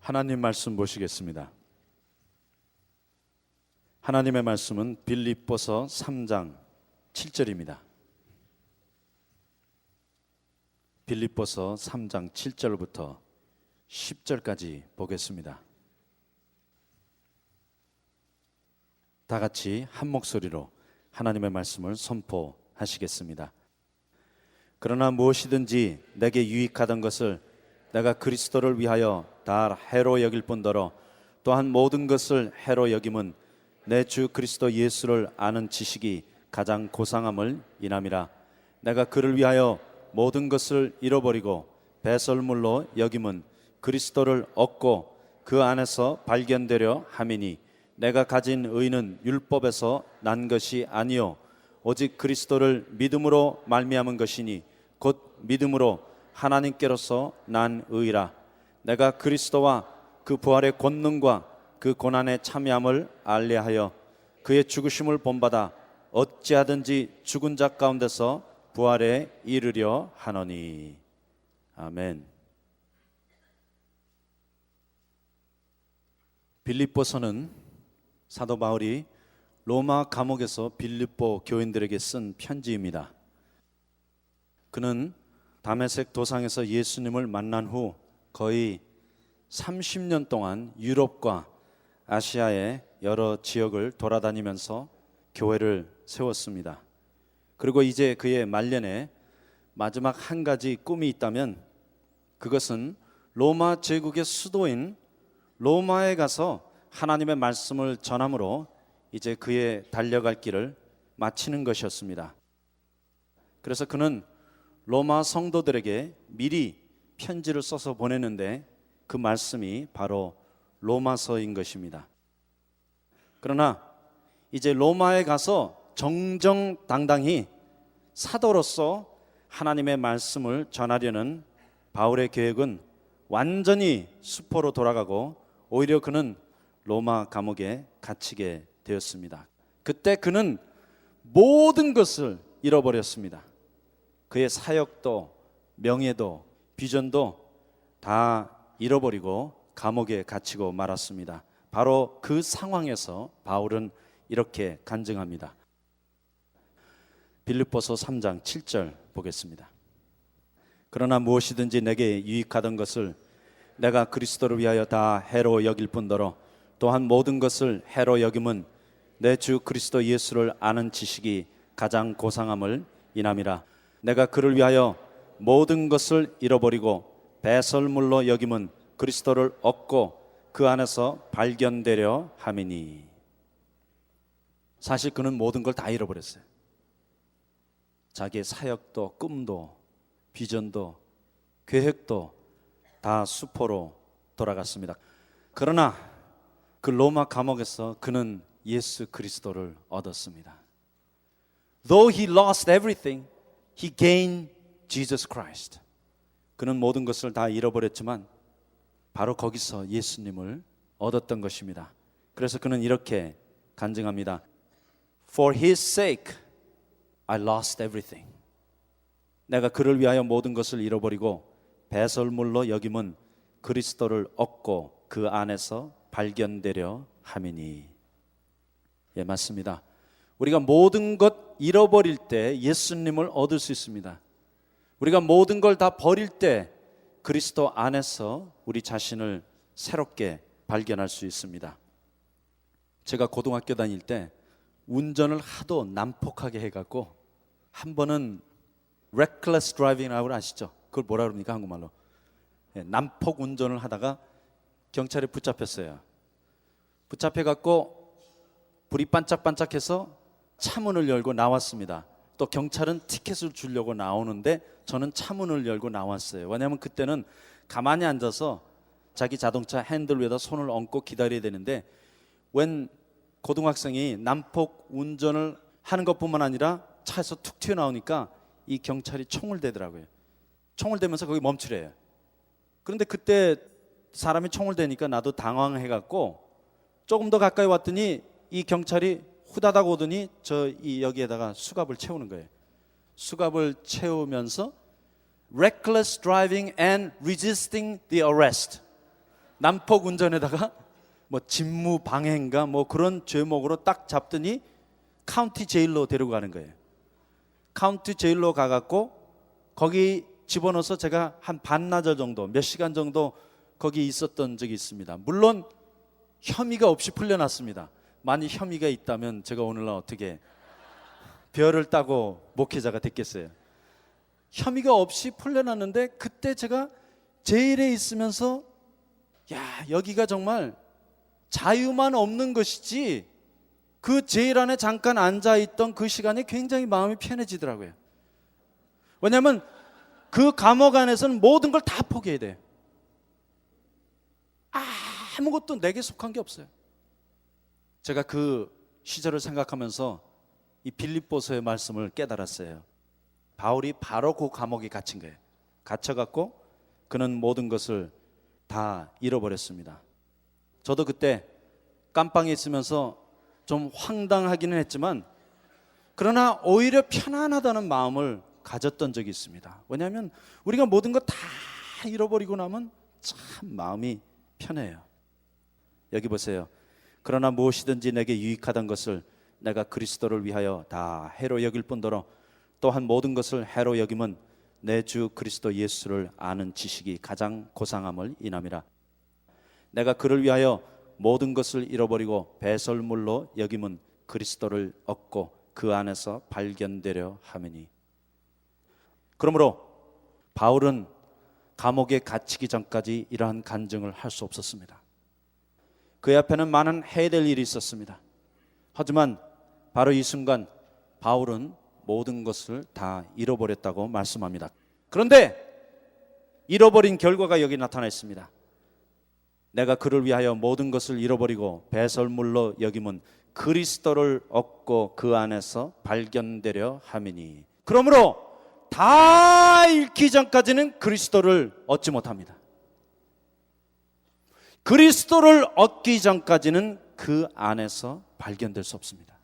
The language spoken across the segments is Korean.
하나님 말씀 보시겠습니다. 하나님의 말씀은 빌립보서 3장 7절입니다. 빌립보서 3장 7절부터 10절까지 보겠습니다. 다 같이 한 목소리로 하나님의 말씀을 선포하시겠습니다. 그러나 무엇이든지 내게 유익하던 것을 내가 그리스도를 위하여 다 해로 여길 뿐더러 또한 모든 것을 해로 여김은 내 주 그리스도 예수를 아는 지식이 가장 고상함을 인함이라. 내가 그를 위하여 모든 것을 잃어버리고 배설물로 여김은 그리스도를 얻고 그 안에서 발견되려 함이니 내가 가진 의는 율법에서 난 것이 아니요 오직 그리스도를 믿음으로 말미암은 것이니 곧 믿음으로 하나님께로서 난 의라. 내가 그리스도와 그 부활의 권능과 그 고난에 참여함을 알리하여 그의 죽으심을 본받아 어찌하든지 죽은 자 가운데서 부활에 이르려 하노니. 아멘. 빌립보서는 사도 바울이 로마 감옥에서 빌립보 교인들에게 쓴 편지입니다. 그는 다메섹 도상에서 예수님을 만난 후 거의 30년 동안 유럽과 아시아의 여러 지역을 돌아다니면서 교회를 세웠습니다. 그리고 이제 그의 말년에 마지막 한 가지 꿈이 있다면 그것은 로마 제국의 수도인 로마에 가서 하나님의 말씀을 전함으로 이제 그의 달려갈 길을 마치는 것이었습니다. 그래서 그는 로마 성도들에게 미리 편지를 써서 보냈는데 그 말씀이 바로 로마서인 것입니다. 그러나 이제 로마에 가서 정정당당히 사도로서 하나님의 말씀을 전하려는 바울의 계획은 완전히 수포로 돌아가고 오히려 그는 로마 감옥에 갇히게 되었습니다. 그때 그는 모든 것을 잃어버렸습니다. 그의 사역도 명예도 비전도 다 잃어버리고 감옥에 갇히고 말았습니다. 바로 그 상황에서 바울은 이렇게 간증합니다. 빌립보서 3장 7절 보겠습니다. 그러나 무엇이든지 내게 유익하던 것을 내가 그리스도를 위하여 다 해로 여길 뿐더러 또한 모든 것을 해로 여김은 내 주 그리스도 예수를 아는 지식이 가장 고상함을 인함이라. 내가 그를 위하여 모든 것을 잃어버리고 배설물로 여김은 그리스도를 얻고 그 안에서 발견되려 함이니. 사실 그는 모든 걸 다 잃어버렸어요. 자기의 사역도 꿈도 비전도 계획도 다 수포로 돌아갔습니다. 그러나 그 로마 감옥에서 그는 예수 그리스도를 얻었습니다. Though he lost everything, he gained Jesus Christ. 그는 모든 것을 다 잃어버렸지만 바로 거기서 예수님을 얻었던 것입니다. 그래서 그는 이렇게 간증합니다. For his sake, I lost everything. 내가 그를 위하여 모든 것을 잃어버리고 배설물로 여김은 그리스도를 얻고 그 안에서 발견되려 함이니. 예, 맞습니다. 우리가 모든 것 잃어버릴 때 예수님을 얻을 수 있습니다. 우리가 모든 걸 다 버릴 때 그리스도 안에서 우리 자신을 새롭게 발견할 수 있습니다. 제가 고등학교 다닐 때 운전을 하도 난폭하게 해갖고 한 번은 reckless driving이라고 아시죠? 그걸 뭐라 그럽니까 한국말로? 예, 난폭 운전을 하다가 경찰에 붙잡혔어요. 붙잡혀갖고 불이 반짝반짝해서 차문을 열고 나왔습니다. 또 경찰은 티켓을 주려고 나오는데 저는 차문을 열고 나왔어요. 왜냐하면 그때는 가만히 앉아서 자기 자동차 핸들 위에다 손을 얹고 기다려야 되는데 웬 고등학생이 난폭 운전을 하는 것뿐만 아니라 차에서 툭 튀어나오니까 이 경찰이 총을 대더라고요. 총을 대면서 거기 멈추래요. 그런데 그때 사람이 총을 대니까 나도 당황해갖고 조금 더 가까이 왔더니 이 경찰이 후다닥 오더니 이 여기에다가 수갑을 채우는 거예요. 수갑을 채우면서 reckless driving and resisting the arrest. 난폭 운전에다가 뭐 직무 방해인가 뭐 그런 죄목으로 딱 잡더니 카운티 제일로 데리고 가는 거예요. 카운티 제일로 가갖고 거기 집어넣어서 제가 한 반나절 정도, 몇 시간 정도 거기 있었던 적이 있습니다. 물론 혐의가 없이 풀려났습니다. 만약 혐의가 있다면 제가 오늘날 어떻게 별을 따고 목회자가 됐겠어요. 혐의가 없이 풀려났는데 그때 제가 제일에 있으면서 야, 여기가 정말 자유만 없는 것이지, 그 제일 안에 잠깐 앉아있던 그 시간이 굉장히 마음이 편해지더라고요. 왜냐하면 그 감옥 안에서는 모든 걸 다 포기해야 돼요. 아무것도 내게 속한 게 없어요. 제가 그 시절을 생각하면서 이 빌립보서의 말씀을 깨달았어요. 바울이 바로 그 감옥에 갇힌 거예요. 갇혀갖고 그는 모든 것을 다 잃어버렸습니다. 저도 그때 깜빵에 있으면서 좀 황당하기는 했지만 그러나 오히려 편안하다는 마음을 가졌던 적이 있습니다. 왜냐하면 우리가 모든 거 다 잃어버리고 나면 참 마음이 편해요. 여기 보세요. 그러나 무엇이든지 내게 유익하던 것을 내가 그리스도를 위하여 다 해로 여길 뿐더러 또한 모든 것을 해로 여김은 내 주 그리스도 예수를 아는 지식이 가장 고상함을 인함이라. 내가 그를 위하여 모든 것을 잃어버리고 배설물로 여김은 그리스도를 얻고 그 안에서 발견되려 함이니. 그러므로 바울은 감옥에 갇히기 전까지 이러한 간증을 할 수 없었습니다. 그의 앞에는 많은 해야 될 일이 있었습니다. 하지만 바로 이 순간 바울은 모든 것을 다 잃어버렸다고 말씀합니다. 그런데 잃어버린 결과가 여기 나타나 있습니다. 내가 그를 위하여 모든 것을 잃어버리고 배설물로 여김은 그리스도를 얻고 그 안에서 발견되려 함이니. 그러므로 다 잃기 전까지는 그리스도를 얻지 못합니다. 그리스도를 얻기 전까지는 그 안에서 발견될 수 없습니다.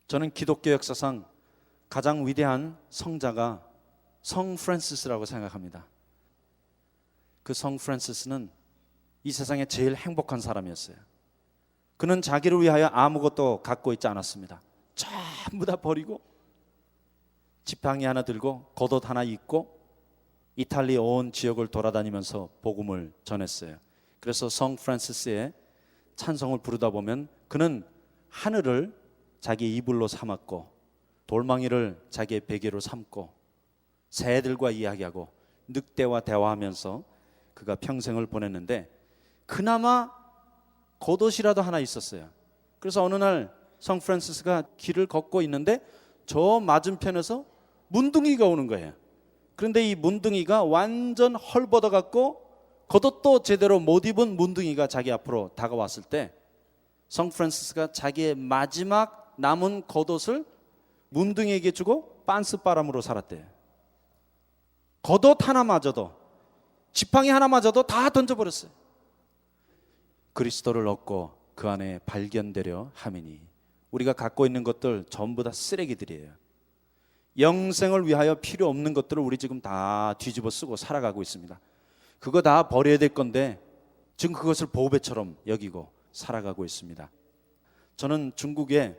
저는 기독교 역사상 가장 위대한 성자가 성 프란시스라고 생각합니다. 그 성 프란시스는 이 세상에 제일 행복한 사람이었어요. 그는 자기를 위하여 아무것도 갖고 있지 않았습니다. 전부 다 버리고 지팡이 하나 들고 겉옷 하나 입고 이탈리 온 지역을 돌아다니면서 복음을 전했어요. 그래서 성 프란시스의 찬송을 부르다 보면 그는 하늘을 자기 이불로 삼았고 돌망이를 자기의 베개로 삼고 새들과 이야기하고 늑대와 대화하면서 그가 평생을 보냈는데 그나마 겉옷이라도 하나 있었어요. 그래서 어느 날 성 프란시스가 길을 걷고 있는데 저 맞은편에서 문둥이가 오는 거예요. 그런데 이 문둥이가 완전 헐벗어 갖고 겉옷도 제대로 못 입은 문둥이가 자기 앞으로 다가왔을 때 성 프란시스가 자기의 마지막 남은 겉옷을 문둥이에게 주고 빤스바람으로 살았대요. 겉옷 하나마저도, 지팡이 하나마저도 다 던져버렸어요. 그리스도를 얻고 그 안에 발견되려 함이니. 우리가 갖고 있는 것들 전부 다 쓰레기들이에요. 영생을 위하여 필요 없는 것들을 우리 지금 다 뒤집어 쓰고 살아가고 있습니다. 그거 다 버려야 될 건데 지금 그것을 보배처럼 여기고 살아가고 있습니다. 저는 중국에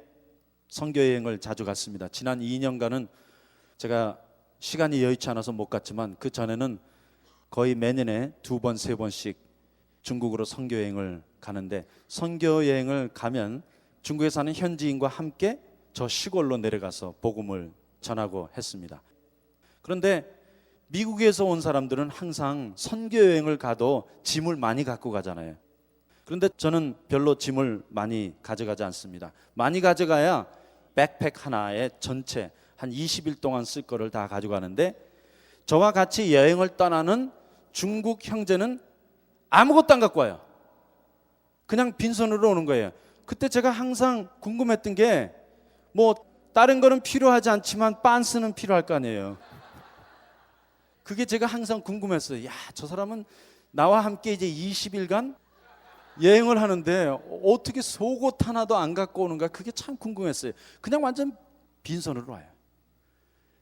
선교여행을 자주 갔습니다. 지난 2년간은 제가 시간이 여의치 않아서 못 갔지만 그 전에는 거의 매년에 2번, 3번씩 중국으로 선교여행을 가는데, 선교여행을 가면 중국에 사는 현지인과 함께 저 시골로 내려가서 복음을 전하고 했습니다. 그런데 미국에서 온 사람들은 항상 선교여행을 가도 짐을 많이 갖고 가잖아요. 그런데 저는 별로 짐을 많이 가져가지 않습니다. 많이 가져가야 백팩 하나에 전체 한 20일 동안 쓸 거를 다 가져가는데, 저와 같이 여행을 떠나는 중국 형제는 아무것도 안 갖고 와요. 그냥 빈손으로 오는 거예요. 그때 제가 항상 궁금했던 게, 뭐 다른 거는 필요하지 않지만 빤스는 필요할 거 아니에요. 그게 제가 항상 궁금했어요. 야, 저 사람은 나와 함께 이제 20일간 여행을 하는데 어떻게 속옷 하나도 안 갖고 오는가, 그게 참 궁금했어요. 그냥 완전 빈손으로 와요.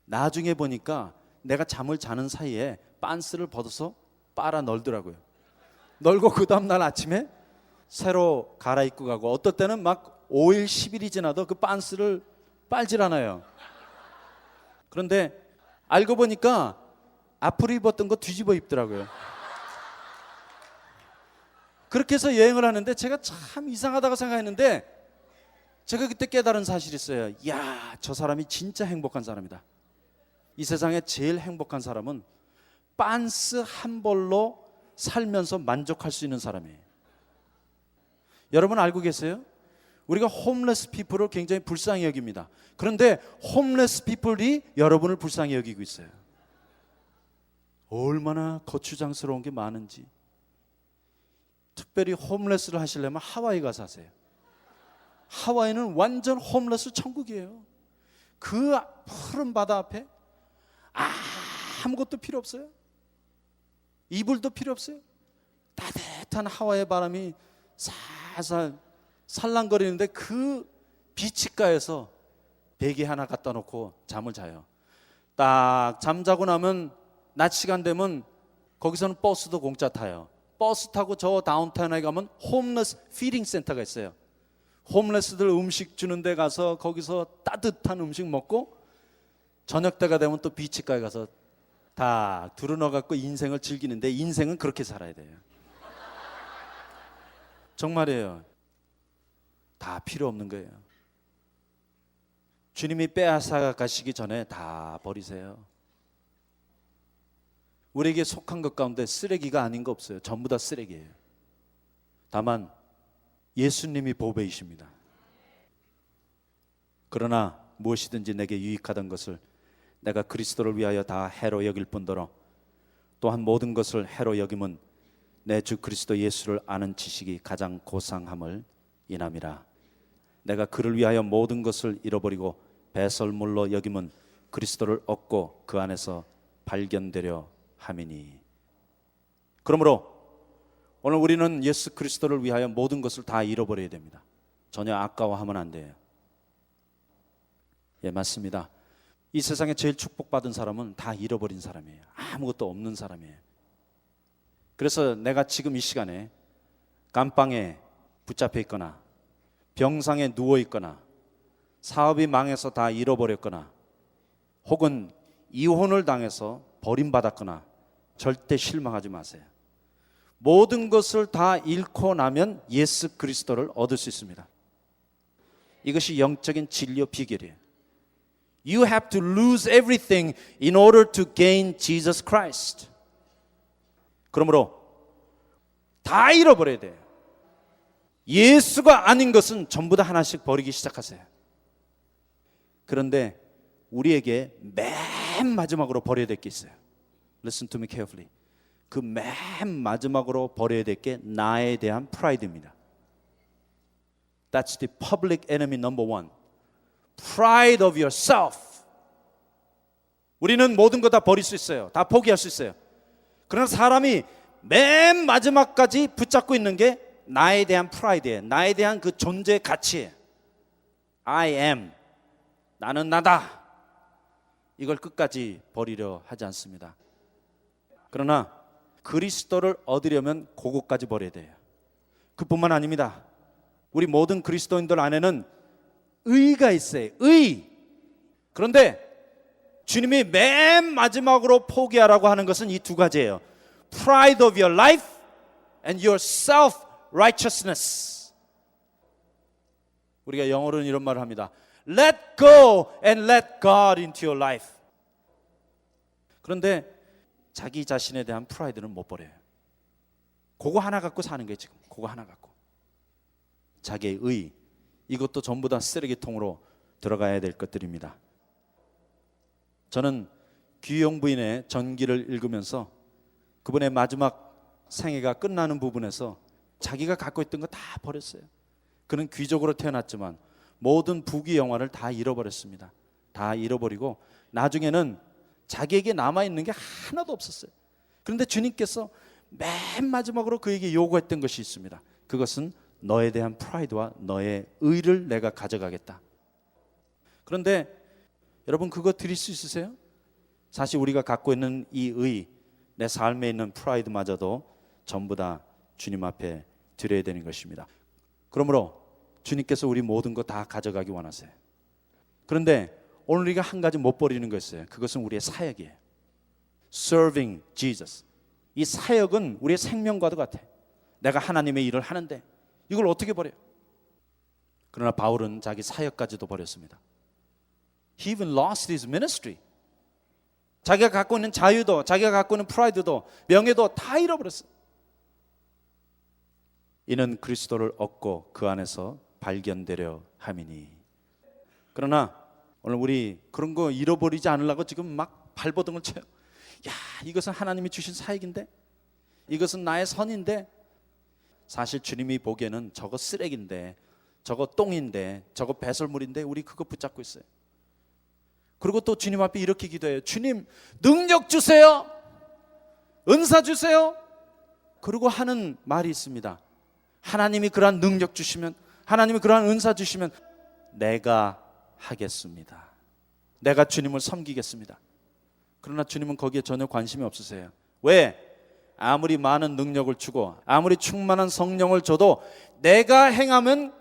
나중에 보니까 내가 잠을 자는 사이에 빤스를 벗어서 빨아 널더라고요. 널고 그 다음날 아침에 새로 갈아입고 가고, 어떨 때는 막 5일 10일이 지나도 그 빤스를 빨질 않아요. 그런데 알고 보니까 앞으로 입었던 거 뒤집어 입더라고요. 그렇게 해서 여행을 하는데 제가 참 이상하다고 생각했는데, 제가 그때 깨달은 사실이 있어요. 이야, 저 사람이 진짜 행복한 사람이다. 이 세상에 제일 행복한 사람은 빤스 한 벌로 살면서 만족할 수 있는 사람이에요. 여러분 알고 계세요? 우리가 홈레스 피플을 굉장히 불쌍히 여깁니다. 그런데 홈레스 피플이 여러분을 불쌍히 여기고 있어요. 얼마나 거추장스러운 게 많은지. 특별히 홈레스를 하시려면 하와이 가서 하세요. 하와이는 완전 홈레스 천국이에요. 그 푸른 바다 앞에 아무것도 필요 없어요. 이불도 필요 없어요. 따뜻한 하와이의 바람이 살살 살랑거리는데 그 비치가에서 베개 하나 갖다 놓고 잠을 자요. 딱 잠자고 나면 낮 시간 되면 거기서는 버스도 공짜 타요. 버스 타고 저 다운타운에 가면 홈레스 피딩 센터가 있어요. 홈레스들 음식 주는 데 가서 거기서 따뜻한 음식 먹고 저녁 때가 되면 또 비치가에 가서 다 두루너 갖고 인생을 즐기는데, 인생은 그렇게 살아야 돼요. 정말이에요. 다 필요 없는 거예요. 주님이 빼앗아 가시기 전에 다 버리세요. 우리에게 속한 것 가운데 쓰레기가 아닌 거 없어요. 전부 다 쓰레기예요. 다만 예수님이 보배이십니다. 그러나 무엇이든지 내게 유익하던 것을 내가 그리스도를 위하여 다 해로 여길 뿐더러 또한 모든 것을 해로 여김은 내 주 그리스도 예수를 아는 지식이 가장 고상함을 인함이라. 내가 그를 위하여 모든 것을 잃어버리고 배설물로 여김은 그리스도를 얻고 그 안에서 발견되려 함이니. 그러므로 오늘 우리는 예수 그리스도를 위하여 모든 것을 다 잃어버려야 됩니다. 전혀 아까워하면 안 돼요. 예, 맞습니다. 이 세상에 제일 축복받은 사람은 다 잃어버린 사람이에요. 아무것도 없는 사람이에요. 그래서 내가 지금 이 시간에 감방에 붙잡혀 있거나 병상에 누워 있거나 사업이 망해서 다 잃어버렸거나 혹은 이혼을 당해서 버림받았거나 절대 실망하지 마세요. 모든 것을 다 잃고 나면 예수 그리스도를 얻을 수 있습니다. 이것이 영적인 진리의 비결이에요. You have to lose everything in order to gain Jesus Christ. 그러므로 다 잃어버려야 돼요. 예수가 아닌 것은 전부 다 하나씩 버리기 시작하세요. 그런데 우리에게 맨 마지막으로 버려야 될 게 있어요. Listen to me carefully. 그 맨 마지막으로 버려야 될 게 나에 대한 프라이드입니다. That's the public enemy number one. Pride of yourself. 우리는 모든 거 다 버릴 수 있어요. 다 포기할 수 있어요. 그러나 사람이 맨 마지막까지 붙잡고 있는 게 나에 대한 프라이드예요. 나에 대한 그 존재 가치예요. I am. 나는 나다. 이걸 끝까지 버리려 하지 않습니다. 그러나 그리스도를 얻으려면 그것까지 버려야 돼요. 그뿐만 아닙니다. 우리 모든 그리스도인들 안에는 의가 있어요. 의. 그런데 주님이 맨 마지막으로 포기하라고 하는 것은 이 두 가지예요. Pride of your life and your self-righteousness. 우리가 영어로는 이런 말을 합니다. Let go and let God into your life. 그런데 자기 자신에 대한 프라이드는 못 버려요. 그거 하나 갖고 사는 게 지금. 그거 하나 갖고. 자기의 의. 이것도 전부 다 쓰레기통으로 들어가야 될 것들입니다. 저는 귀용 부인의 전기를 읽으면서 그분의 마지막 생애가 끝나는 부분에서 자기가 갖고 있던 거 다 버렸어요. 그는 귀족으로 태어났지만 모든 부귀 영화를 다 잃어버렸습니다. 다 잃어버리고 나중에는 자기에게 남아있는 게 하나도 없었어요. 그런데 주님께서 맨 마지막으로 그에게 요구했던 것이 있습니다. 그것은 너에 대한 프라이드와 너의 의를 내가 가져가겠다. 그런데 여러분 그거 드릴 수 있으세요? 사실 우리가 갖고 있는 이 의, 내 삶에 있는 프라이드마저도 전부 다 주님 앞에 드려야 되는 것입니다. 그러므로 주님께서 우리 모든 거 다 가져가기 원하세요. 그런데 오늘 우리가 한 가지 못 버리는 거 있어요. 그것은 우리의 사역이에요. Serving Jesus. 이 사역은 우리의 생명과도 같아. 내가 하나님의 일을 하는데 이걸 어떻게 버려요? 그러나 바울은 자기 사역까지도 버렸습니다. He even lost his ministry. 자기가 갖고 있는 자유도, 자기가 갖고 있는 프라이드도, 명예도 다 잃어버렸어요. 이는 그리스도를 얻고 그 안에서 발견되려 함이니. 그러나 오늘 우리 그런 거 잃어버리지 않으려고 지금 막 발버둥을 쳐요. 야, 이것은 하나님이 주신 사역인데, 이것은 나의 선인데, 사실 주님이 보기에는 저거 쓰레기인데, 저거 똥인데, 저거 배설물인데 우리 그거 붙잡고 있어요. 그리고 또 주님 앞에 이렇게 기도해요. 주님, 능력 주세요. 은사 주세요. 그리고 하는 말이 있습니다. 하나님이 그러한 능력 주시면, 하나님이 그러한 은사 주시면 내가 하겠습니다. 내가 주님을 섬기겠습니다. 그러나 주님은 거기에 전혀 관심이 없으세요. 왜? 아무리 많은 능력을 주고 아무리 충만한 성령을 줘도 내가 행하면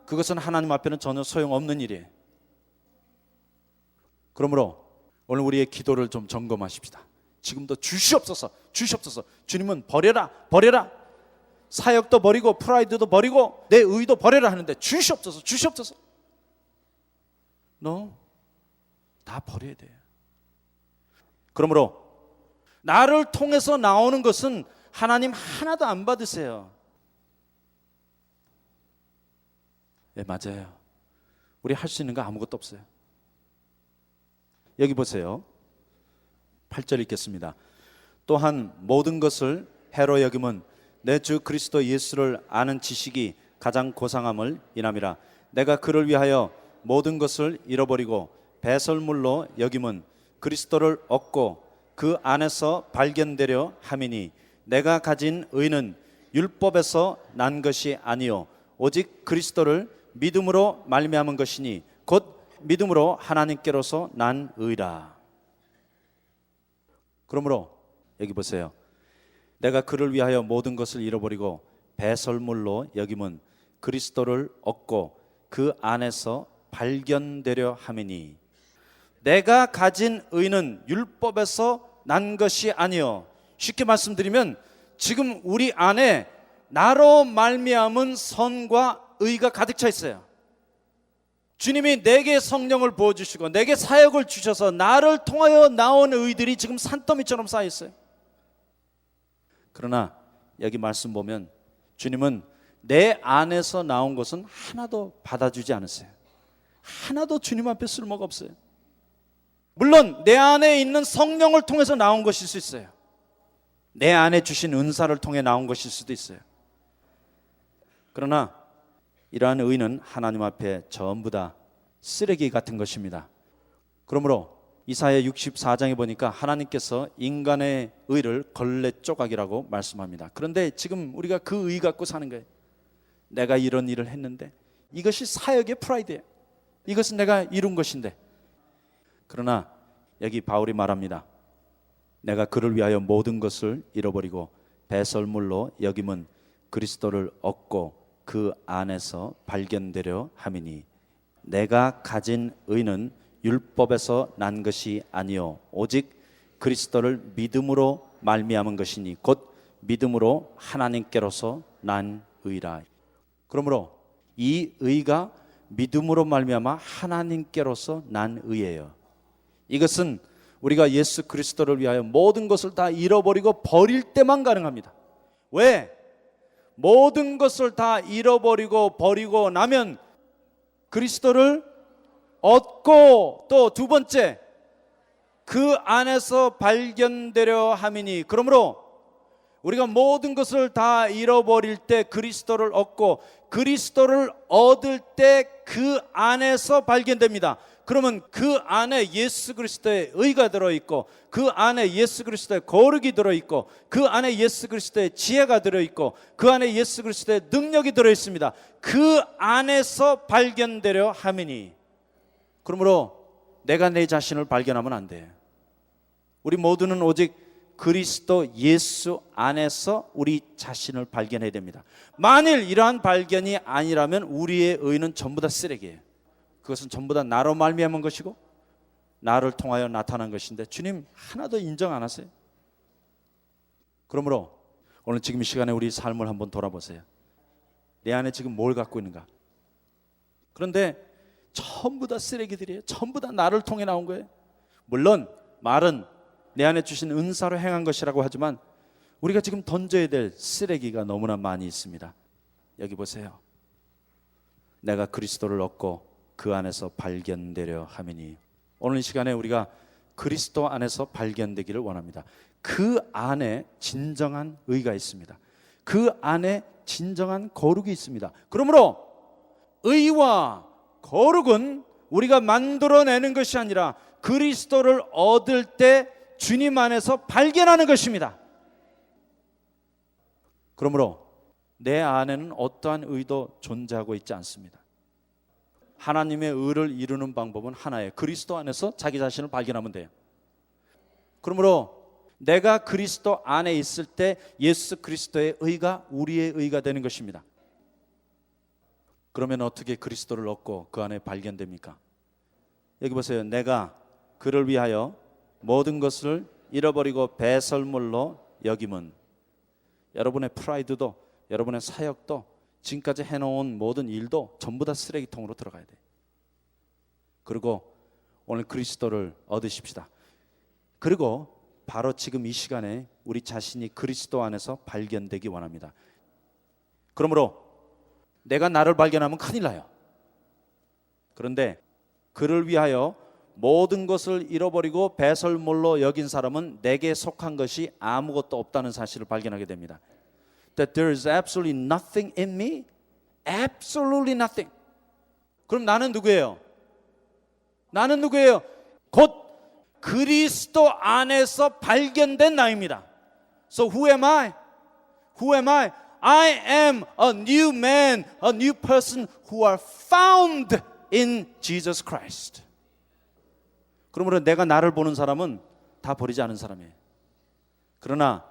그것은 하나님 앞에는 전혀 소용없는 일이에요. 그러므로 오늘 우리의 기도를 좀 점검하십시다. 지금도 주시옵소서, 주시옵소서. 주님은 버려라, 버려라. 사역도 버리고 프라이드도 버리고 내 의도 버려라 하는데 주시옵소서, 주시옵소서. No, 다 버려야 돼요. 그러므로 나를 통해서 나오는 것은 하나님 하나도 안 받으세요. 네, 맞아요. 우리 할 수 있는 거 아무것도 없어요. 여기 보세요. 8절 읽겠습니다. 또한 모든 것을 해로 여김은 내 주 그리스도 예수를 아는 지식이 가장 고상함을 인함이라. 내가 그를 위하여 모든 것을 잃어버리고 배설물로 여김은 그리스도를 얻고 그 안에서 발견되려 함이니 내가 가진 의는 율법에서 난 것이 아니요 오직 그리스도를 믿음으로 말미암은 것이니 곧 믿음으로 하나님께로서 난 의라. 그러므로 여기 보세요. 내가 그를 위하여 모든 것을 잃어버리고 배설물로 여김은 그리스도를 얻고 그 안에서 발견되려 함이니 내가 가진 의는 율법에서 난 것이 아니요. 쉽게 말씀드리면 지금 우리 안에 나로 말미암은 선과 의가 가득 차 있어요. 주님이 내게 성령을 부어주시고 내게 사역을 주셔서 나를 통하여 나온 의들이 지금 산더미처럼 쌓여 있어요. 그러나 여기 말씀 보면 주님은 내 안에서 나온 것은 하나도 받아주지 않으세요. 하나도 주님 앞에 쓸모가 없어요. 물론 내 안에 있는 성령을 통해서 나온 것일 수 있어요. 내 안에 주신 은사를 통해 나온 것일 수도 있어요. 그러나 이러한 의는 하나님 앞에 전부 다 쓰레기 같은 것입니다. 그러므로 이사야 64장에 보니까 하나님께서 인간의 의를 걸레 조각이라고 말씀합니다. 그런데 지금 우리가 그 의 갖고 사는 거예요. 내가 이런 일을 했는데 이것이 사역의 프라이드예요. 이것은 내가 이룬 것인데. 그러나 여기 바울이 말합니다. 내가 그를 위하여 모든 것을 잃어버리고 배설물로 여김은 그리스도를 얻고 그 안에서 발견되려 함이니 내가 가진 의는 율법에서 난 것이 아니요 오직 그리스도를 믿음으로 말미암은 것이니 곧 믿음으로 하나님께로서 난 의라. 그러므로 이 의가 믿음으로 말미암아 하나님께로서 난 의예요. 이것은 우리가 예수 그리스도를 위하여 모든 것을 다 잃어버리고 버릴 때만 가능합니다. 왜? 모든 것을 다 잃어버리고 버리고 나면 그리스도를 얻고 또 두 번째 그 안에서 발견되려 함이니 그러므로 우리가 모든 것을 다 잃어버릴 때 그리스도를 얻고 그리스도를 얻을 때 그 안에서 발견됩니다. 그러면 그 안에 예수 그리스도의 의가 들어있고 그 안에 예수 그리스도의 거룩이 들어있고 그 안에 예수 그리스도의 지혜가 들어있고 그 안에 예수 그리스도의 능력이 들어있습니다. 그 안에서 발견되려 함이니 그러므로 내가 내 자신을 발견하면 안 돼. 우리 모두는 오직 그리스도 예수 안에서 우리 자신을 발견해야 됩니다. 만일 이러한 발견이 아니라면 우리의 의는 전부 다 쓰레기예요. 그것은 전부 다 나로 말미암은 것이고 나를 통하여 나타난 것인데 주님 하나도 인정 안 하세요. 그러므로 오늘 지금 이 시간에 우리 삶을 한번 돌아보세요. 내 안에 지금 뭘 갖고 있는가? 그런데 전부 다 쓰레기들이에요. 전부 다 나를 통해 나온 거예요. 물론 말은 내 안에 주신 은사로 행한 것이라고 하지만 우리가 지금 던져야 될 쓰레기가 너무나 많이 있습니다. 여기 보세요. 내가 그리스도를 얻고 그 안에서 발견되려 함이니. 오늘 이 시간에 우리가 그리스도 안에서 발견되기를 원합니다. 그 안에 진정한 의가 있습니다. 그 안에 진정한 거룩이 있습니다. 그러므로 의와 거룩은 우리가 만들어내는 것이 아니라 그리스도를 얻을 때 주님 안에서 발견하는 것입니다. 그러므로 내 안에는 어떠한 의도 존재하고 있지 않습니다. 하나님의 의를 이루는 방법은 하나예요. 그리스도 안에서 자기 자신을 발견하면 돼요. 그러므로 내가 그리스도 안에 있을 때 예수 그리스도의 의가 우리의 의가 되는 것입니다. 그러면 어떻게 그리스도를 얻고 그 안에 발견됩니까? 여기 보세요. 내가 그를 위하여 모든 것을 잃어버리고 배설물로 여김은, 여러분의 프라이드도 여러분의 사역도 지금까지 해놓은 모든 일도 전부 다 쓰레기통으로 들어가야 돼요. 그리고 오늘 그리스도를 얻으십시다. 그리고 바로 지금 이 시간에 우리 자신이 그리스도 안에서 발견되기 원합니다. 그러므로 내가 나를 발견하면 큰일 나요. 그런데 그를 위하여 모든 것을 잃어버리고 배설물로 여긴 사람은 내게 속한 것이 아무것도 없다는 사실을 발견하게 됩니다. That there is absolutely nothing in me. Absolutely nothing. 그럼 나는 누구예요? 나는 누구예요? 곧 그리스도 안에서 발견된 나입니다. So who am I? Who am I? I am a new man, a new person who are found in Jesus Christ. 그러므로 내가 나를 보는 사람은 다 버리지 않은 사람이에요. 그러나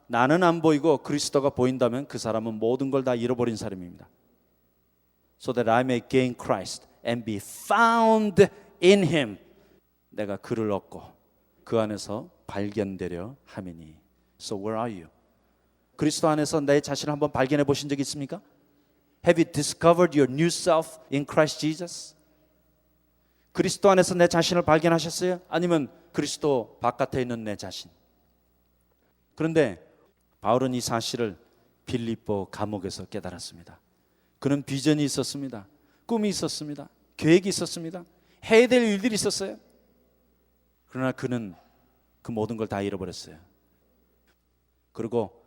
나는 안 보이고 그리스도가 보인다면 그 사람은 모든 걸 다 잃어버린 사람입니다. So that I may gain Christ and be found in Him. 내가 그를 얻고 그 안에서 발견되려 함이니. So where are you? 그리스도 안에서 내 자신을 한번 발견해 보신 적 있습니까? Have you discovered your new self in Christ Jesus? 그리스도 안에서 내 자신을 발견하셨어요? 아니면 그리스도 바깥에 있는 내 자신? 그런데 바울은 이 사실을 빌립보 감옥에서 깨달았습니다. 그는 비전이 있었습니다. 꿈이 있었습니다. 계획이 있었습니다. 해야 될 일들이 있었어요. 그러나 그는 그 모든 걸 다 잃어버렸어요. 그리고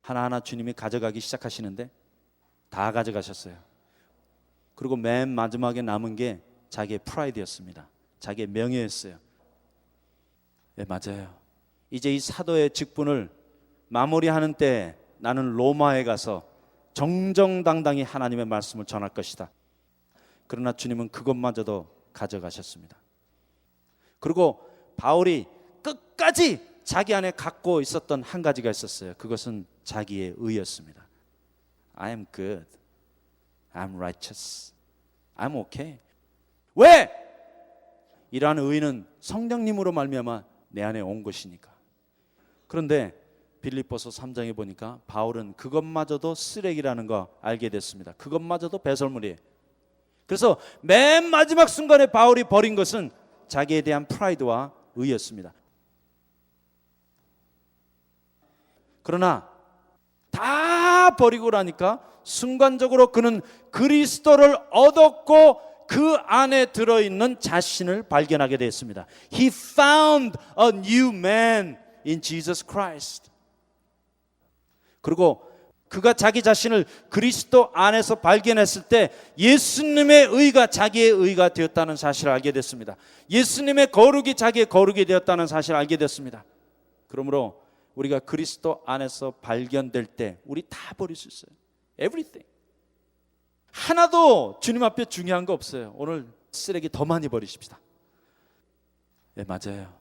하나하나 주님이 가져가기 시작하시는데 다 가져가셨어요. 그리고 맨 마지막에 남은 게 자기의 프라이드였습니다. 자기의 명예였어요. 네, 맞아요. 이제 이 사도의 직분을 마무리하는 때 나는 로마에 가서 정정당당히 하나님의 말씀을 전할 것이다. 그러나 주님은 그것마저도 가져가셨습니다. 그리고 바울이 끝까지 자기 안에 갖고 있었던 한 가지가 있었어요. 그것은 자기의 의였습니다. I am good. I'm righteous. I'm okay. 왜? 이러한 의는 성령님으로 말미암아 내 안에 온 것이니까. 그런데 빌립보서 3장에 보니까 바울은 그것마저도 쓰레기라는 거 알게 됐습니다. 그것마저도 배설물이에요. 그래서 맨 마지막 순간에 바울이 버린 것은 자기에 대한 프라이드와 의였습니다. 그러나 다 버리고 나니까 순간적으로 그는 그리스도를 얻었고 그 안에 들어있는 자신을 발견하게 됐습니다. He found a new man in Jesus Christ. 그리고 그가 자기 자신을 그리스도 안에서 발견했을 때 예수님의 의가 자기의 의가 되었다는 사실을 알게 됐습니다. 예수님의 거룩이 자기의 거룩이 되었다는 사실을 알게 됐습니다. 그러므로 우리가 그리스도 안에서 발견될 때 우리 다 버릴 수 있어요. Everything. 하나도 주님 앞에 중요한 거 없어요. 오늘 쓰레기 더 많이 버리십시다. 네, 맞아요.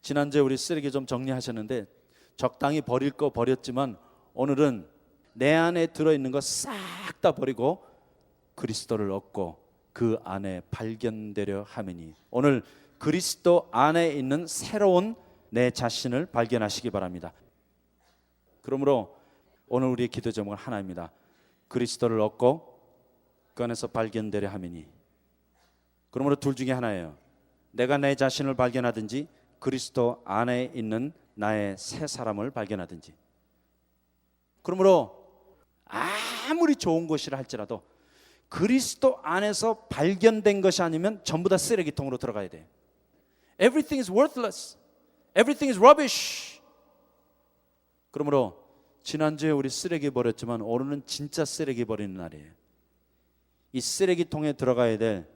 지난주에 우리 쓰레기 좀 정리하셨는데 적당히 버릴 거 버렸지만 오늘은 내 안에 들어있는 거 싹 다 버리고 그리스도를 얻고 그 안에 발견되려 함이니, 오늘 그리스도 안에 있는 새로운 내 자신을 발견하시기 바랍니다. 그러므로 오늘 우리의 기도 제목은 하나입니다. 그리스도를 얻고 그 안에서 발견되려 함이니. 그러므로 둘 중에 하나예요. 내가 내 자신을 발견하든지 그리스도 안에 있는 나의 새 사람을 발견하든지. 그러므로 아무리 좋은 것이라 할지라도 그리스도 안에서 발견된 것이 아니면 전부 다 쓰레기통으로 들어가야 돼요. Everything is worthless. Everything is rubbish. 그러므로 지난주에 우리 쓰레기 버렸지만 오늘은 진짜 쓰레기 버리는 날이에요. 이 쓰레기통에 들어가야 될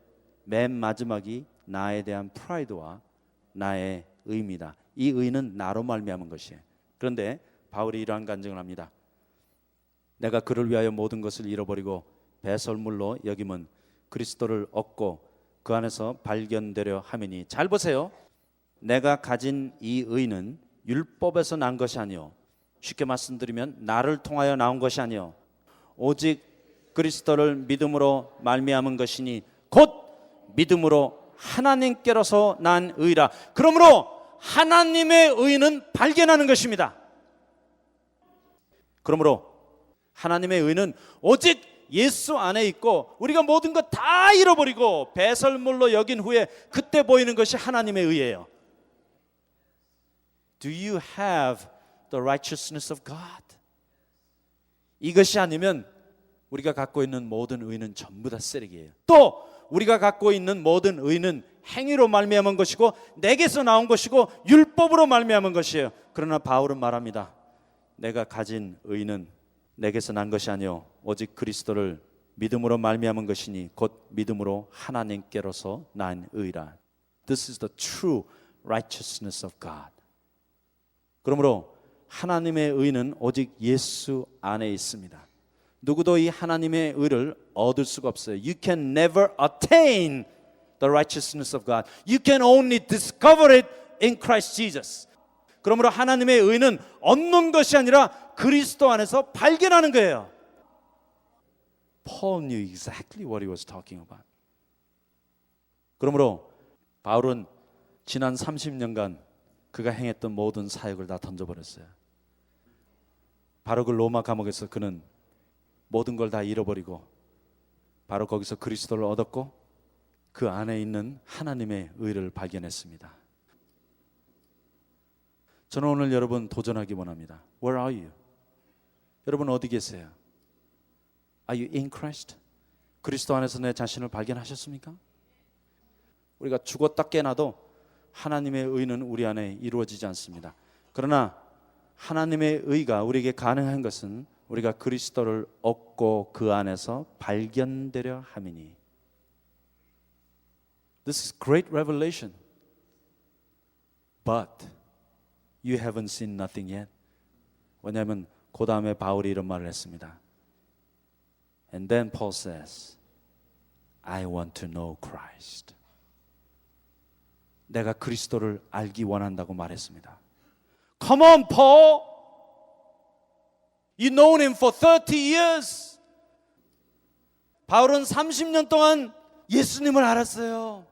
맨 마지막이 나에 대한 프라이드와 나의 의입니다. 이 의는 나로 말미암은 것이에요. 그런데 바울이 이러한 간증을 합니다. 내가 그를 위하여 모든 것을 잃어버리고 배설물로 여김은 그리스도를 얻고 그 안에서 발견되려 함이니. 잘 보세요. 내가 가진 이 의는 율법에서 난 것이 아니요, 쉽게 말씀드리면 나를 통하여 나온 것이 아니요, 오직 그리스도를 믿음으로 말미암은 것이니 곧 믿음으로 하나님께로서 난 의라. 그러므로 하나님의 의는 발견하는 것입니다. 그러므로 하나님의 의는 오직 예수 안에 있고 우리가 모든 것 다 잃어버리고 배설물로 여긴 후에 그때 보이는 것이 하나님의 의예요. Do you have the righteousness of God? 이것이 아니면 우리가 갖고 있는 모든 의는 전부 다 쓰레기예요. 또 우리가 갖고 있는 모든 의는 행위로 말미암은 것이고 내게서 나온 것이고 율법으로 말미암은 것이에요. 그러나 바울은 말합니다. 내가 가진 의는 내게서 난 것이 아니요, 오직 그리스도를 믿음으로 말미암은 것이니 곧 믿음으로 하나님께로서 난 의라. This is the true righteousness of God. 그러므로 하나님의 의는 오직 예수 안에 있습니다. 누구도 이 하나님의 의를 얻을 수가 없어요. You can never attain the righteousness of God. You can only discover it in Christ Jesus. 그러므로 하나님의 의는 얻는 것이 아니라 그리스도 안에서 발견하는 거예요. Paul knew exactly what he was talking about. 그러므로 바울은 지난 30년간 그가 행했던 모든 사역을 다 던져버렸어요. 바로 그 로마 감옥에서 그는 모든 걸 다 잃어버리고 바로 거기서 그리스도를 얻었고 그 안에 있는 하나님의 의를 발견했습니다. 저는 오늘 여러분 도전하기 원합니다. Where are you? 여러분 어디 계세요? Are you in Christ? 그리스도 안에서 내 자신을 발견하셨습니까? 우리가 죽었다 깨나도 하나님의 의는 우리 안에 이루어지지 않습니다. 그러나 하나님의 의가 우리에게 가능한 것은 우리가 그리스도를 얻고 그 안에서 발견되려 함이니. This is great revelation. But you haven't seen nothing yet. 왜냐하면 그 다음에 바울이 이런 말을 했습니다. And then Paul says, I want to know Christ. 내가 그리스도를 알기 원한다고 말했습니다. Come on, Paul. You've known him for 30 years. 바울은 30년 동안 예수님을 알았어요.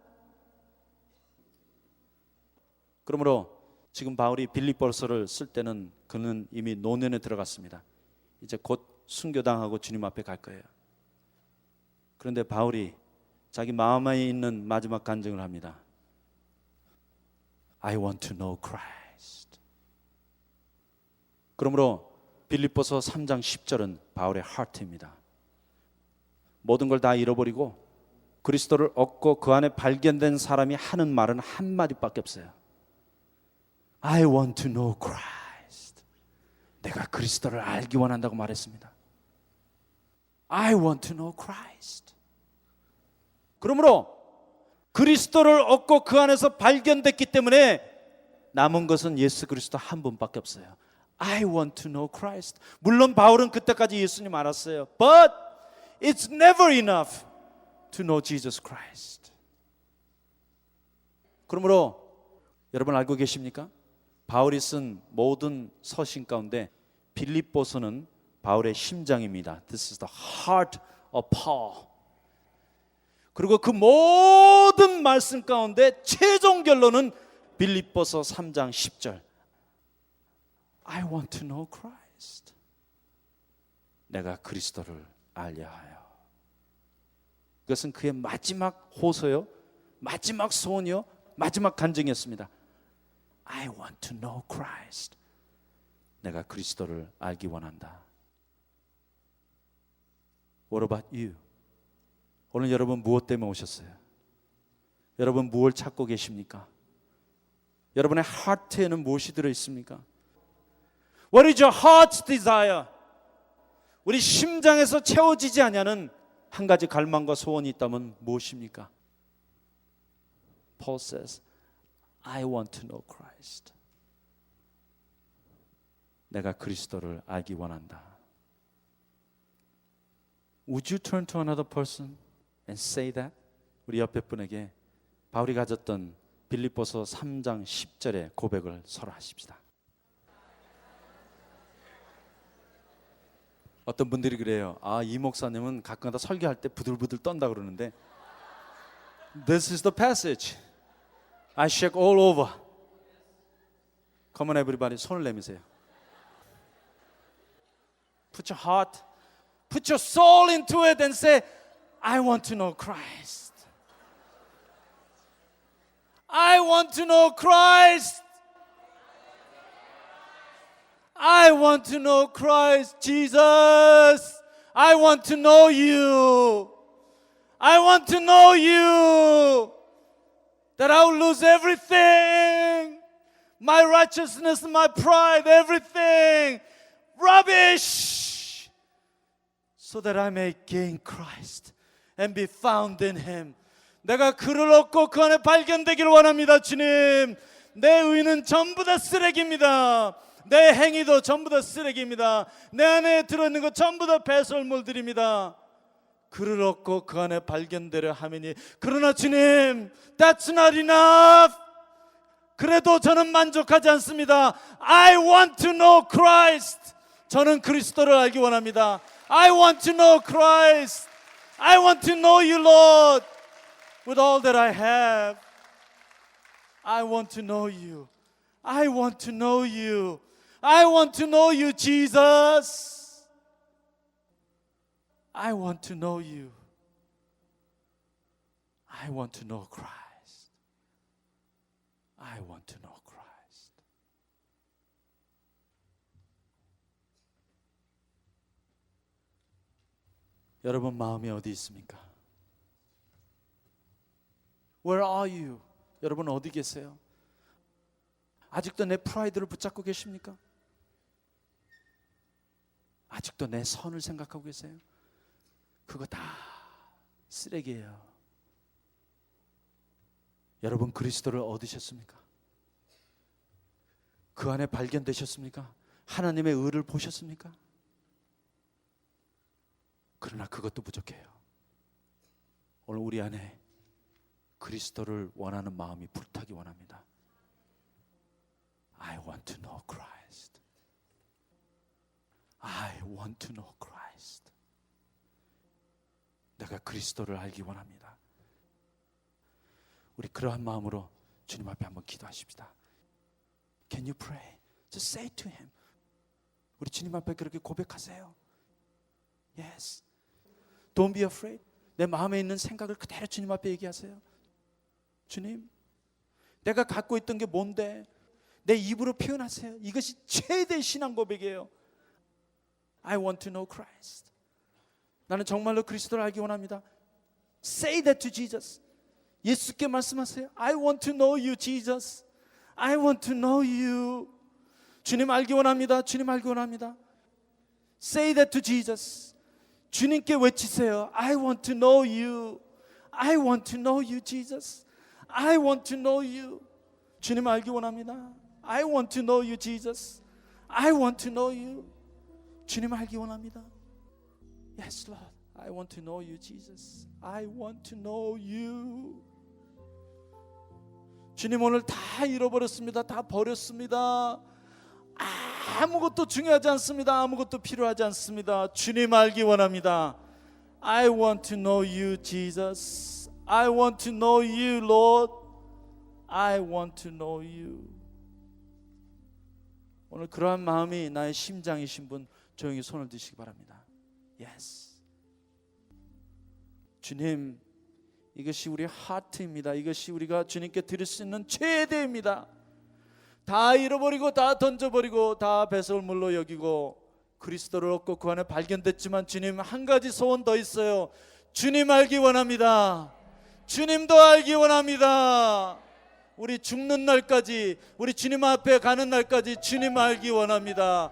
그러므로 지금 바울이 빌립보서를 쓸 때는 그는 이미 노년에 들어갔습니다. 이제 곧 순교당하고 주님 앞에 갈 거예요. 그런데 바울이 자기 마음에 있는 마지막 간증을 합니다. I want to know Christ. 그러므로 빌립보서 3장 10절은 바울의 하트입니다. 모든 걸 다 잃어버리고 그리스도를 얻고 그 안에 발견된 사람이 하는 말은 한마디밖에 없어요. I want to know Christ. 내가 그리스도를 알기 원한다고 말했습니다. I want to know Christ. 그러므로 그리스도를 얻고 그 안에서 발견됐기 때문에 남은 것은 예수 그리스도 한 분밖에 없어요. I want to know Christ. 물론 바울은 그때까지 예수님 알았어요. But it's never enough to know Jesus Christ. 그러므로 여러분 알고 계십니까? 바울이 쓴 모든 서신 가운데 빌립보서는 바울의 심장입니다. This is the heart of Paul. 그리고 그 모든 말씀 가운데 최종 결론은 빌립보서 3장 10절. I want to know Christ. 내가 그리스도를 알려 하여. 그것은 그의 마지막 호소요, 마지막 소원이요, 마지막 간증이었습니다. I want to know Christ. 내가 그리스도를 알기 원한다. What about you? 오늘 여러분 무엇 때문에 오셨어요? 여러분 무엇을 찾고 계십니까? 여러분의 하트에는 무엇이 들어있습니까? What is your heart's desire? 우리 심장에서 채워지지 않냐는 한 가지 갈망과 소원이 있다면 무엇입니까? Paul says, I want to know Christ. 내가 그리스도를 알기 원한다. Would you turn to another person and say that? 우리 옆에 분에게 바울이 가졌던 빌립보서 3장 10절의 고백을 서로 하십시다. 어떤 분들이 그래요. 이 목사님은 가끔가다 설교할 때 부들부들 떤다 그러는데 This is the passage. I shake all over. Come on everybody. 손을 내미세요. Put your heart, put your soul into it and say, I want to know Christ. I want to know Christ. I want to know Christ, Jesus. I want to know you. I want to know you. That I will lose everything. My righteousness, my pride, everything. Rubbish. So that I may gain Christ and be found in Him. 내가 그를 얻고 그 안에 발견되기를 원합니다. 주님, 내 의는 전부 다 쓰레기입니다. 내 행위도 전부 다 쓰레기입니다. 내 안에 들어있는 것 전부 다 배설물들입니다. 그를 얻고 그 안에 발견되려 하매니 그러나 주님, that's not enough. 그래도 저는 만족하지 않습니다. I want to know Christ. 저는 그리스도를 알기 원합니다. I want to know Christ. I want to know you, Lord, with all that I have. I want to know you. I want to know you. I want to know you, Jesus. I want to know you. I want to know Christ. I want to know Christ. 여러분 마음이 어디 있습니까? Where are you? 여러분 어디 계세요? 아직도 내 프라이드를 붙잡고 계십니까? 아직도 내 선을 생각하고 계세요? 그거 다 쓰레기예요. 여러분 그리스도를 얻으셨습니까? 그 안에 발견되셨습니까? 하나님의 의를 보셨습니까? 그러나 그것도 부족해요. 오늘 우리 안에 그리스도를 원하는 마음이 불타기 원합니다. I want to know Christ. I want to know Christ. 내가 그리스도를 알기 원합니다. 우리 그러한 마음으로 주님 앞에 한번 기도하십시다. Can you pray? Just say to Him. 우리 주님 앞에 그렇게 고백하세요. Yes. Don't be afraid. 내 마음에 있는 생각을 그대로 주님 앞에 얘기하세요. 주님, 내가 갖고 있던 게 뭔데? 내 입으로 표현하세요. 이것이 최대의 신앙 고백이에요. I want to know Christ. 나는 정말로 그리스도를 알기 원합니다. Say that to Jesus. 예수께 말씀하세요. I want to know you, Jesus. I want to know you. 주님 알기 원합니다. 주님 알기 원합니다. Say that to Jesus. 주님께 외치세요. I want to know you. I want to know you, Jesus. I want to know you. 주님 알기 원합니다. I want to know you, Jesus. I want to know you. 주님 알기 원합니다. Yes, Lord. I want to know you, Jesus. I want to know you. 주님 오늘 다 잃어버렸습니다. 다 버렸습니다. 아무것도 중요하지 않습니다. 아무것도 필요하지 않습니다. 주님 알기 원합니다. I want to know you, Jesus. I want to know you, Lord. I want to know you. 오늘 그러한 마음이 나의 심장이신 분 조용히 손을 드시기 바랍니다. Yes. 주님, 이것이 우리의 하트입니다. 이것이 우리가 주님께 드릴 수 있는 최대입니다. 다 잃어버리고 다 던져버리고 다 배설물로 여기고 그리스도를 얻고 그 안에 발견됐지만 주님 한 가지 소원 더 있어요. 주님 알기 원합니다. 주님도 알기 원합니다. 우리 죽는 날까지, 우리 주님 앞에 가는 날까지 주님 알기 원합니다.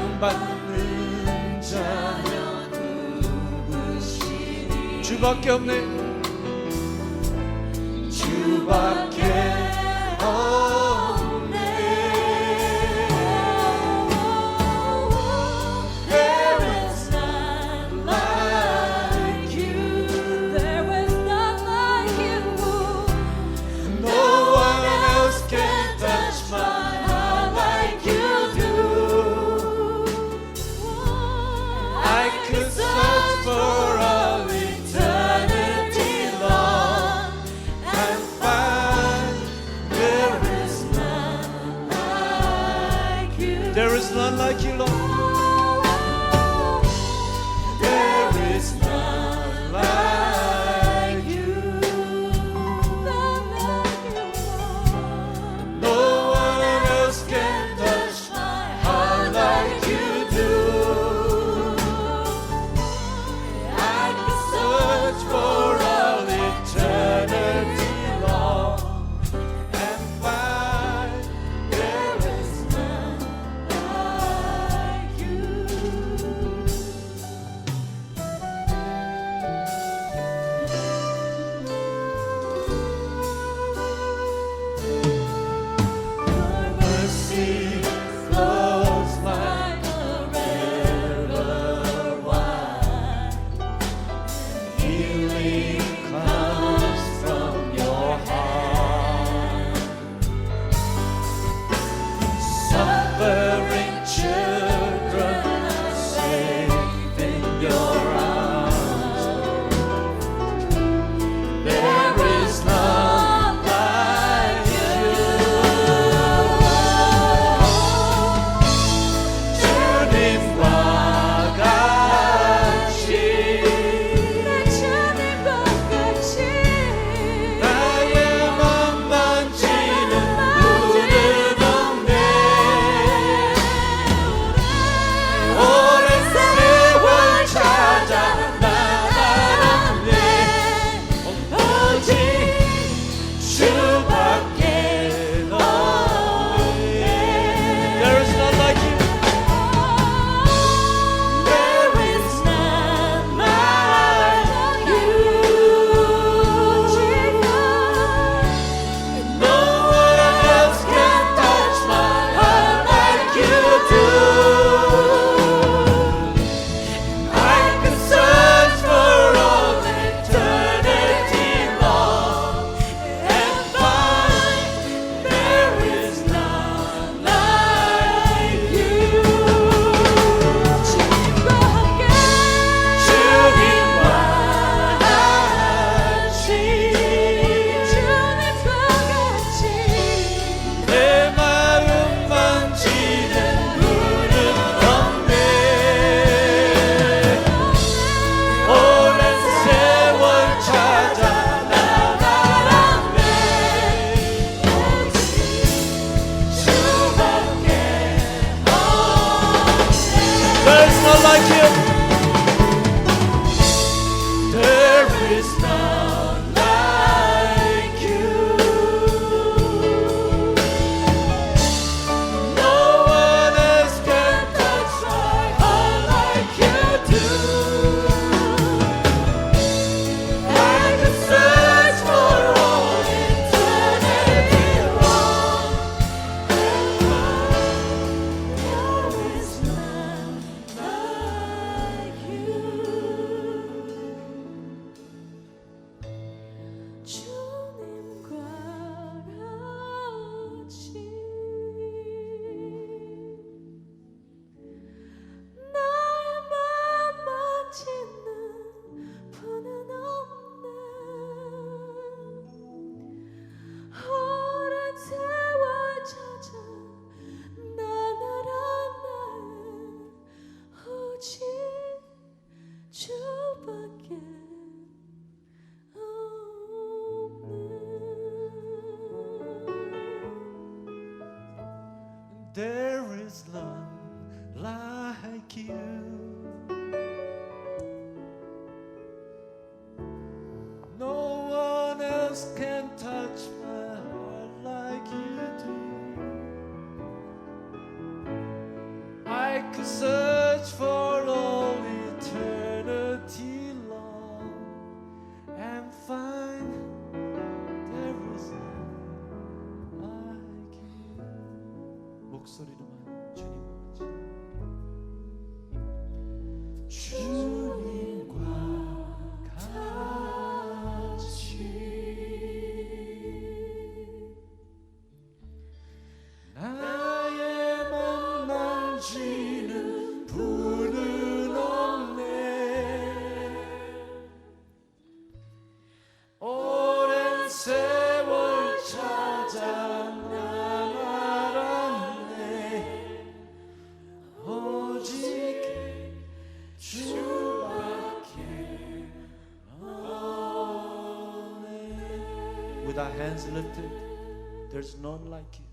고통받는 자여 누구시니 주밖에 없네 주밖에 없네 There is none like you There is none like you No one else can touch my heart like you do I could search for all eternity long and find there is none like you. There is none like you, Lord. There is none like you. No one else can touch my heart like you do. Search for all eternity long and find there is none like There is none like you. No one else can touch my heart like you do. I could search for all eternity long and find there is none like you. 목소리로만 주님과 같이 주님과 같이 나의 맘 만지는 분은 없네. 오랜 세월 찾아 난 알았네. 오직 주밖에 없네. With our hands lifted, there's none like you.